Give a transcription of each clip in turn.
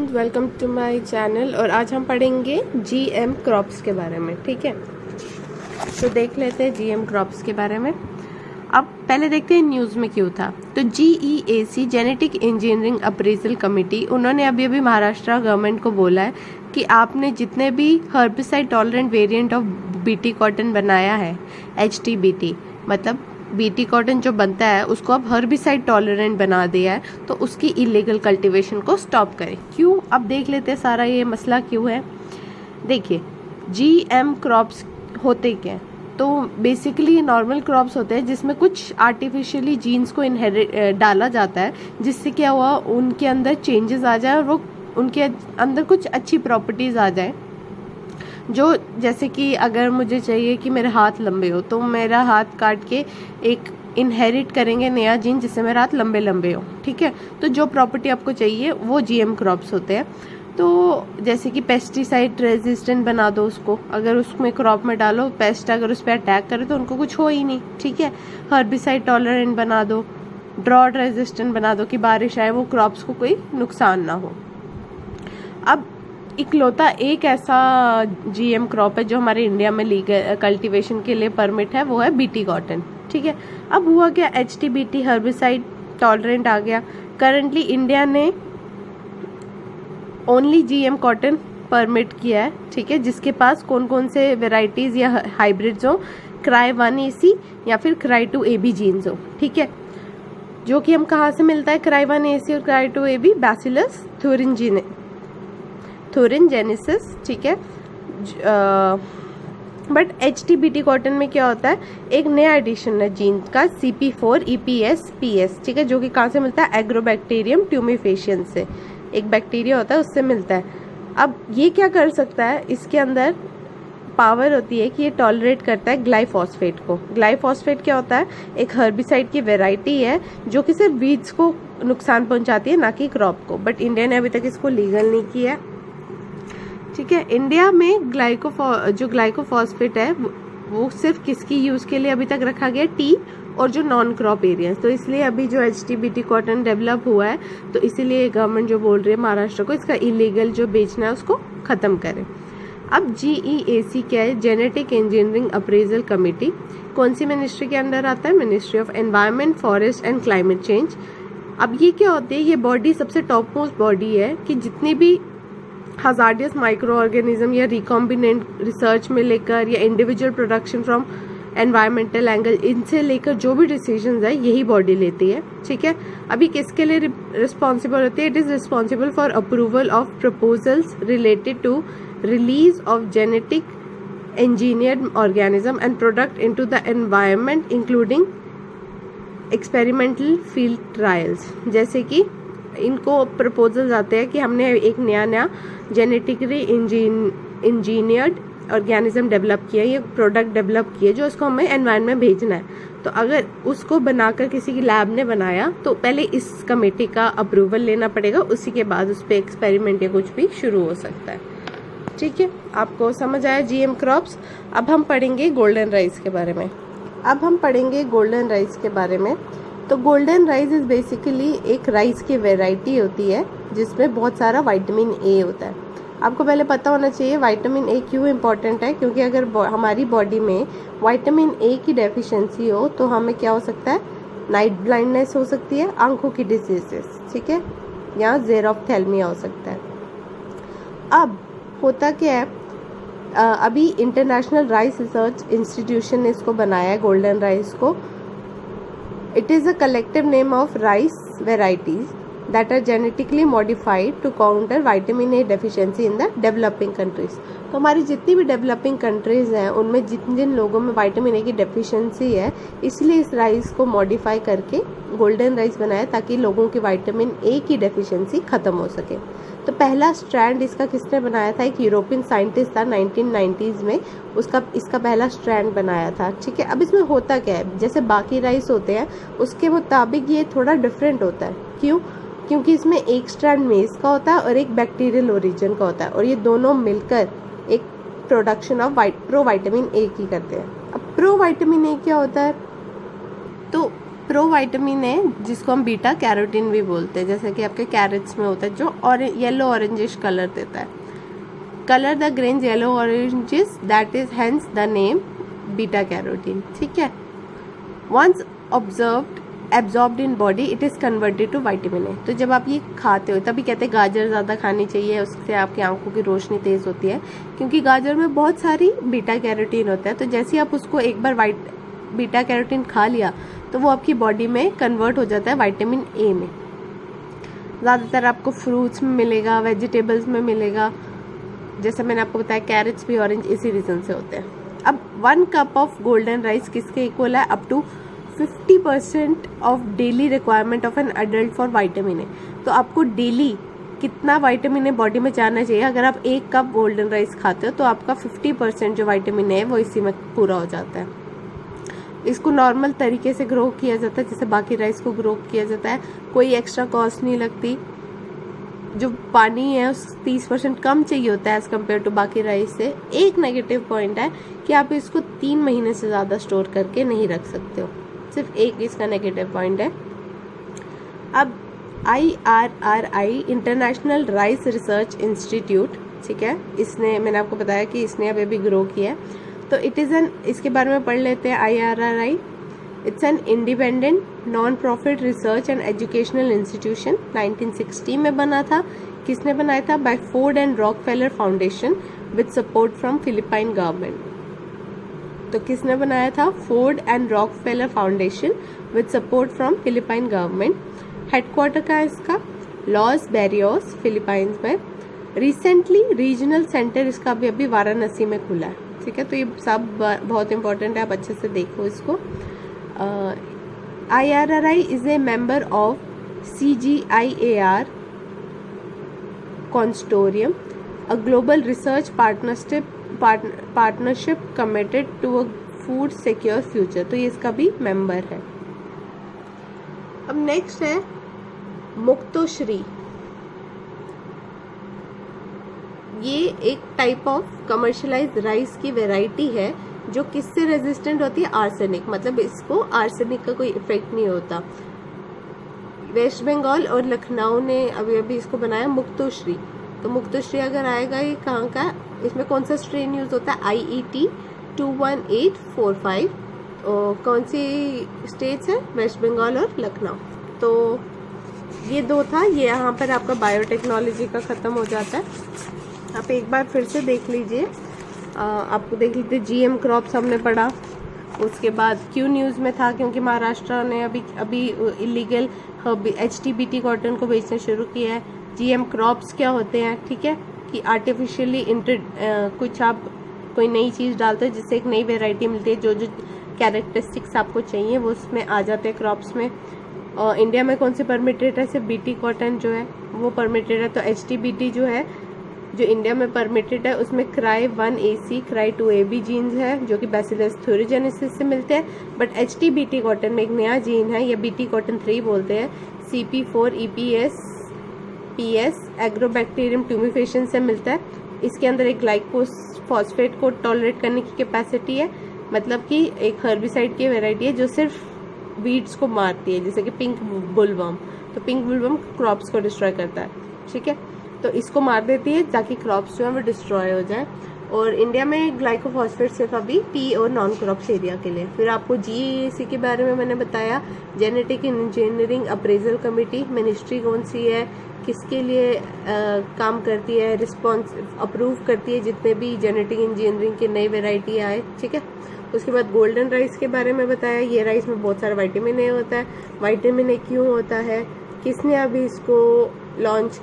Friends, welcome to my channel. और आज हम पढ़ेंगे जीएम क्रॉप्स के बारे में। ठीक है, तो देख लेते हैं जीएम क्रॉप्स के बारे में। अब पहले देखते हैं न्यूज़ में क्यों था। तो GEAC genetic engineering appraisal committee, उन्होंने अभी महाराष्ट्र गवर्नमेंट को बोला है कि आपने जितने भी herbicide tolerant variant of BT cotton बनाया है, HTBT, मतलब बीटी कॉटन जो बनता है उसको अब हर्बिसाइड टॉलरेंट बना दिया है, तो उसकी इलीगल कल्टीवेशन को स्टॉप करें। क्यों? अब देख लेते हैं सारा ये मसला क्यों है। देखिए, जीएम क्रॉप्स होते क्या हैं? तो बेसिकली नॉर्मल क्रॉप्स होते हैं जिसमें कुछ आर्टिफिशियली जीन्स को डाला जाता है, जिससे क्या हुआ, उनके अंदर चेंजेस आ जाए और वो उनके अंदर कुछ अच्छी प्रॉपर्टीज़ आ जाए। जो जैसे कि अगर मुझे चाहिए कि मेरे हाथ लंबे हो, तो मेरा हाथ काट के एक इनहेरिट करेंगे नया जीन जिससे मेरे हाथ लंबे लंबे हो। ठीक है, तो जो प्रॉपर्टी आपको चाहिए वो जीएम क्रॉप्स होते हैं। तो जैसे कि पेस्टिसाइड रेजिस्टेंट बना दो उसको, अगर उसमें क्रॉप में डालो, पेस्ट अगर उस पर अटैक करे तो उनको कुछ हो ही नहीं। ठीक है, हर्बिसाइड टॉलरेंट बना दो, ड्रॉट रेजिस्टेंट बना दो कि बारिश आए वो क्रॉप्स को कोई नुकसान ना हो। अब इकलौता एक ऐसा जीएम क्रॉप है जो हमारे इंडिया में लीगल कल्टीवेशन के लिए परमिट है, वो है बीटी कॉटन। ठीक है, अब हुआ क्या, HTBT हर्बिसाइड टॉलरेंट आ गया। करंटली इंडिया ने ओनली जीएम कॉटन परमिट किया है। ठीक है, जिसके पास कौन कौन से वेराइटीज या हाइब्रिड्स हो, क्राई 1AC या फिर क्राई 2AB जीन्स हो। ठीक है, जो कि हम कहाँ से मिलता है, क्राई 1AC और क्राई 2AB, बैसिलस थुरिनजेनेसिस। ठीक है, बट HTBT कॉटन में क्या होता है, एक नया एडिशन है जीन का, CP4 EPS-PS। ठीक है, जो कि कहाँ से मिलता है, एग्रोबैक्टीरियम ट्यूमिफेशियन से, एक बैक्टीरिया होता है उससे मिलता है। अब ये क्या कर सकता है, इसके अंदर पावर होती है कि ये टॉलरेट करता है ग्लाइफॉस्फेट को। ग्लाइफॉस्फेट क्या होता है, एक हर्बिसाइड की वेराइटी है जो कि सिर्फ वीड्स को नुकसान पहुंचाती है, ना कि क्रॉप को। बट इंडिया ने अभी तक इसको लीगल नहीं किया है। ठीक है, इंडिया में जो ग्लाइकोफॉस्फेट है वो सिर्फ किसकी यूज के लिए अभी तक रखा गया, टी और जो नॉन क्रॉप एरियाज। तो इसलिए अभी जो HTBT कॉटन डेवलप हुआ है, तो इसीलिए गवर्नमेंट जो बोल रही है महाराष्ट्र को, इसका इलीगल जो बेचना है उसको खत्म करें। अब GEAC क्या है, जेनेटिक इंजीनियरिंग अप्रेजल कमेटी, कौन सी मिनिस्ट्री के अंदर आता है, ministry of environment, forest and climate change. अब ये क्या होती है, ये बॉडी सबसे टॉप मोस्ट बॉडी है कि जितनी भी हजार्डियस माइक्रो ऑर्गेनिज्म या रिकॉम्बिनेंट रिसर्च में लेकर या individual production from environmental angle, इनसे लेकर जो भी डिसीजंस है यही बॉडी लेती है। ठीक है, अभी किसके लिए रिस्पॉन्सिबल होती है, it is responsible for approval of proposals related to release of genetic engineered organism and product into the environment including experimental field trials। जैसे कि इनको प्रपोजल्स आते हैं कि हमने एक नया जेनेटिकली इंजीनियर्ड ऑर्गेनिज्म डेवलप किया, ये प्रोडक्ट डेवलप किया जो उसको हमें एनवायरनमेंट में भेजना है। तो अगर उसको बनाकर किसी की लैब ने बनाया तो पहले इस कमेटी का अप्रूवल लेना पड़ेगा, उसी के बाद उस पर एक्सपेरिमेंट या कुछ भी शुरू हो सकता है। ठीक है, आपको समझ आया जीएम क्रॉप्स। अब हम पढ़ेंगे गोल्डन राइस के बारे में। तो गोल्डन राइस इज बेसिकली एक राइस की वेराइटी होती है जिसमें बहुत सारा विटामिन ए होता है। आपको पहले पता होना चाहिए विटामिन ए क्यों इम्पोर्टेंट है, क्योंकि अगर हमारी बॉडी में विटामिन ए की डेफिशिएंसी हो तो हमें क्या हो सकता है, नाइट ब्लाइंडनेस हो सकती है, आंखों की डिजीजेस, ठीक है, या ज़ेरोफ्थेल्मिया हो सकता है। अब होता क्या है, अभी इंटरनेशनल राइस रिसर्च इंस्टीट्यूशन ने इसको बनाया है, गोल्डन राइस को। It is a collective name of rice varieties that are genetically modified to counter vitamin A deficiency in the developing countries। तो हमारी जितनी भी डेवलपिंग कंट्रीज़ हैं उनमें जिन लोगों में विटामिन ए की डेफिशिएंसी है, इसलिए इस राइस को मॉडिफाई करके गोल्डन राइस बनाया ताकि लोगों की विटामिन ए की डेफिशिएंसी ख़त्म हो सके। तो पहला स्ट्रैंड इसका किसने बनाया था, एक यूरोपियन साइंटिस्ट था 1990s में, इसका पहला स्ट्रैंड बनाया था। ठीक है, अब इसमें होता क्या है, जैसे बाकी राइस होते हैं उसके मुताबिक ये थोड़ा डिफरेंट होता है। क्यों? क्योंकि इसमें एक स्ट्रैंड मेज का होता है और एक बैक्टीरियल ओरिजिन का होता है, और ये दोनों मिलकर एक production of pro vitamin A की करते हैं। अब प्रो विटामिन ए क्या होता है, तो प्रोवाइटामिन है जिसको हम बीटा कैरोटीन भी बोलते हैं, जैसे कि आपके कैरेट्स में होता है जो येलो ऑरेंजिश कलर देता है। Colour the grains yellow orangish, that is hence the name beta carotene. ठीक है, once absorbed in body it is converted to vitamin A. तो जब आप ये खाते हो तभी कहते हैं गाजर ज़्यादा खानी चाहिए, उससे आपकी आंखों की रोशनी तेज होती है, क्योंकि गाजर में बहुत सारी बीटा कैरोटीन होता है। तो जैसे ही आप उसको एक बार बीटा कैरोटीन खा लिया तो वो आपकी बॉडी में कन्वर्ट हो जाता है विटामिन ए में। ज़्यादातर आपको फ्रूट्स में मिलेगा, वेजिटेबल्स में मिलेगा, जैसे मैंने आपको बताया कैरेट्स भी ऑरेंज इसी रीज़न से होते हैं। अब 1 कप ऑफ गोल्डन राइस किसके इक्वल है? Up to 50% of daily requirement of an adult for vitamin A. तो आपको डेली कितना विटामिन ए बॉडी में जाना चाहिए? अगर आप 1 कप गोल्डन राइस खाते हो तो आपका 50% जो विटामिन ए है वो इसी में पूरा हो जाता है। इसको नॉर्मल तरीके से ग्रो किया जाता है जैसे बाकी राइस को ग्रो किया जाता है, कोई एक्स्ट्रा कॉस्ट नहीं लगती। जो पानी है उस 30% कम चाहिए होता है एज कम्पेयर टू बाकी राइस से। एक नेगेटिव पॉइंट है कि आप इसको 3 महीने से ज़्यादा स्टोर करके नहीं रख सकते हो, सिर्फ एक इसका नेगेटिव पॉइंट है। अब IRRI international rice research institute, ठीक है, इसने, मैंने आपको बताया कि इसने अभी ग्रो किया है, तो इट इज़ एन, इसके बारे में पढ़ लेते हैं। IRRI it's an independent non profit research and educational institution, 1960 में बना था। किसने बनाया था? By Ford and Rockefeller foundation with support from Philippine government. तो किसने बनाया था? Ford and Rockefeller foundation with support from Philippine government. Headquarter का है इसका लॉस बैरियोस, फिलीपाइंस में। रिसेंटली रीजनल सेंटर इसका अभी वाराणसी में खुला है। ठीक है, तो ये सब बहुत इंपॉर्टेंट है, आप अच्छे से देखो इसको। IRRI is a member of CGIAR Consortium, a global research partnership committed to a food secure future। तो ये इसका भी मेंबर है। अब नेक्स्ट है मुक्तोश्री। ये एक टाइप ऑफ कमर्शलाइज्ड राइस की वेराइटी है जो किससे रेजिस्टेंट होती है? आर्सेनिक, मतलब इसको आर्सेनिक का कोई इफेक्ट नहीं होता। वेस्ट बंगाल और लखनऊ ने अभी इसको बनाया मुक्तोश्री। तो मुक्तोश्री अगर आएगा, ये कहाँ का? इसमें कौन सा स्ट्रेन यूज होता है? IET 21845। कौन सी स्टेट्स है? वेस्ट बंगाल और लखनऊ। तो ये 2 था। ये यहाँ पर आपका बायोटेक्नोलॉजी का खत्म हो जाता है। आप एक बार फिर से देख लीजिए, आपको देख लीजिए GM क्रॉप्स हमने पढ़ा, उसके बाद क्यों न्यूज़ में था क्योंकि महाराष्ट्र ने अभी इलीगल HTBT कॉटन को बेचना शुरू किया है। GM क्रॉप्स क्या होते हैं? ठीक है, कि आर्टिफिशियली कुछ आप कोई नई चीज़ डालते हैं जिससे एक नई वेराइटी मिलती है, जो कैरेक्टरिस्टिक्स आपको चाहिए वो उसमें आ जाते हैं क्रॉप्स में। इंडिया में कौन से परमिटेड है? सिर्फ BT कॉटन जो है वो परमिटेड है। तो HTBT जो है, जो इंडिया में परमिटेड है, उसमें cry 1AC cry 2AB jeans है जो कि बैसिलस थ्यूरिजेनेसिस से मिलते हैं। बट HTBT कॉटन में एक नया जीन है, या BT कॉटन 3 बोलते हैं, CP4 EPS एग्रोबैक्टीरियम ट्यूमिफेशन से मिलता है। इसके अंदर एक ग्लाइकोफॉस्फेट को टॉलरेट करने की कैपेसिटी है, मतलब कि एक हर्बिसाइड की वैरायटी है जो सिर्फ वीड्स को मारती है, जैसे कि पिंक बुलवर्म। तो पिंक बुलवर्म क्रॉप्स को डिस्ट्रॉय करता है, ठीक है, तो इसको मार देती है ताकि क्रॉप्स जो है वो डिस्ट्रॉय हो जाए। और इंडिया में ग्लाइकोफॉस्फेट सिर्फ अभी टी और नॉन क्रॉप्स एरिया के लिए। फिर आपको GAC के बारे में मैंने बताया, genetic engineering appraisal committee. Ministry कौन सी है, किसके लिए काम करती है? रिस्पॉन्स अप्रूव करती है जितने भी जेनेटिक इंजीनियरिंग की नई वेराइटी आए, ठीक है। उसके बाद गोल्डन राइस के बारे में बताया, ये राइस में बहुत सारा विटामिन ए होता है। विटामिन ए क्यों होता है, किसने अभी इसको लॉन्च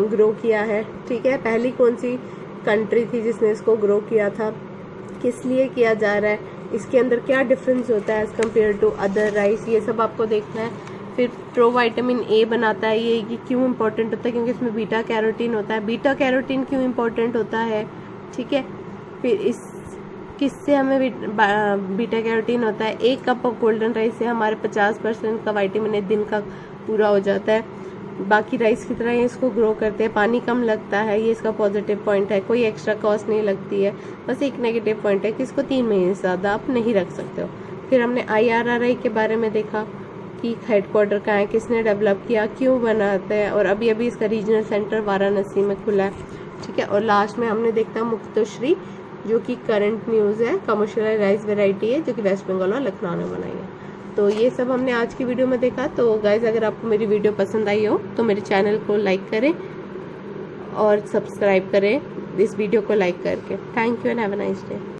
ग्रो किया है, ठीक है, पहली कौन सी कंट्री थी जिसने इसको ग्रो किया था, किस लिए किया जा रहा है, इसके अंदर क्या डिफरेंस होता है as compare to other rice, ये सब आपको देखना है। फिर प्रोविटामिन ए बनाता है, ये क्यों इम्पोर्टेंट होता है? क्योंकि इसमें बीटा कैरोटीन होता है। बीटा कैरोटीन क्यों इम्पोर्टेंट होता है, ठीक है। फिर इस किससे हमें बीटा कैरोटीन होता है? 1 कप ऑफ गोल्डन राइस से हमारे 50% का विटामिन ए दिन का पूरा हो जाता है। बाकी राइस की तरह इसको ग्रो करते हैं, पानी कम लगता है, ये इसका पॉजिटिव पॉइंट है। कोई एक्स्ट्रा कॉस्ट नहीं लगती है। बस एक नेगेटिव पॉइंट है कि इसको 3 महीने से ज़्यादा आप नहीं रख सकते हो। फिर हमने IRRI के बारे में देखा, कि हेडक्वार्टर कहाँ है, किसने डेवलप किया, क्यों बनाते हैं, और अभी अभी इसका रीजनल सेंटर वाराणसी में खुला है, ठीक है। और लास्ट में हमने देखा मुक्तश्री, जो कि करंट न्यूज़ है, कमर्शियल राइस वेराइटी है, जो कि वेस्ट बंगाल और लखनऊ ने बनाई है। तो ये सब हमने आज की वीडियो में देखा। तो गाइज अगर आपको मेरी वीडियो पसंद आई हो तो मेरे चैनल को लाइक करें और सब्सक्राइब करें इस वीडियो को लाइक करके। Thank you and have a nice day.